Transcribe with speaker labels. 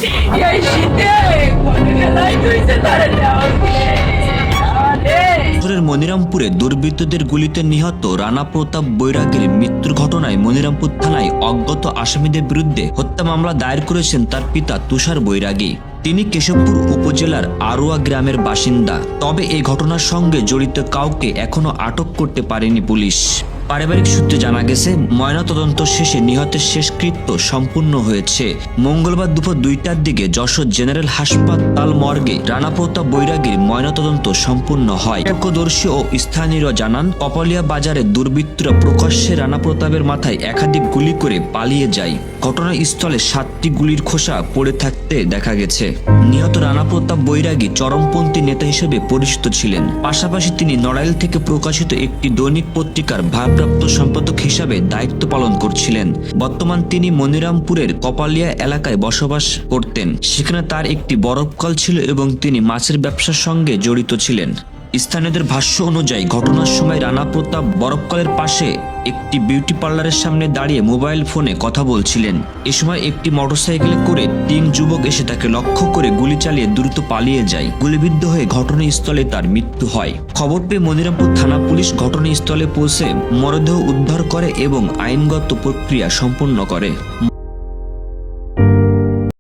Speaker 1: এই শীতে কোনে লাইট হইছে তারে দেওয়াকে
Speaker 2: মনিরামপুরে দুর্বৃত্তদের গুলিতে নিহত রানা প্রতাপ বৈরাগীর মৃত্যুর ঘটনায় মনিরামপুর থানায় অজ্ঞাত আসামিদের বিরুদ্ধে হত্যা মামলা দায়ের করেছেন তার পিতা তুষার বৈরাগী। তিনি কেশবপুর উপজেলার আরোয়া গ্রামের বাসিন্দা। তবে এই ঘটনার সঙ্গে জড়িত কাউকে এখনো আটক করতে পারেনি পুলিশ। পারিবারিক সূত্রে জানা গেছে, ময়নাতদন্ত শেষে নিহতের শেষকৃত্য সম্পূর্ণ হয়েছে। মঙ্গলবার দুপুর 2টার দিকে যশোর জেনারেল হাসপাতাল মর্গে রানা প্রতাপ বৈরাগীর ময়নাতদন্ত সম্পূর্ণ হয়। প্রত্যক্ষদর্শী ও স্থানীয়রা জানান, কপালিয়া বাজারে দুর্বৃত্তরা প্রকাশ্যে রানা প্রতাপের মাথায় একাধিক গুলি করে পালিয়ে যায়। ঘটনাস্থলে 7টি গুলির খোসা পড়ে থাকতে দেখা গেছে। নিহত রানা প্রতাপ বৈরাগী চরমপন্থী নেতা হিসেবে পরিচিত ছিলেন। পাশাপাশি তিনি নড়াইল থেকে প্রকাশিত একটি দৈনিক পত্রিকার ভারপ্রাপ্ত সম্পাদক হিসাবে দায়িত্ব পালন করছিলেন। বর্তমান তিনি মনিরামপুরের কপালিয়া এলাকায় বসবাস করতেন। সেখানে তার একটি বরফকল ছিল এবং তিনি মাছের ব্যবসার সঙ্গে জড়িত ছিলেন। স্থানীয়দের ভাষ্য অনুযায়ী ঘটনার সময় রানা প্রতাপ বরফকলের পাশে একটি বিউটি পার্লারের সামনে দাঁড়িয়ে মোবাইল ফোনে কথা বলছিলেন। এ সময় একটি মোটরসাইকেলে করে 3 যুবক এসে তাকে লক্ষ্য করে গুলি চালিয়ে দ্রুত পালিয়ে যায়। গুলিবিদ্ধ হয়ে ঘটনাস্থলে তার মৃত্যু হয়। খবর পেয়ে মনিরামপুর থানা পুলিশ ঘটনাস্থলে পৌঁছে মরদেহ উদ্ধার করে এবং আইনগত প্রক্রিয়া সম্পন্ন করে।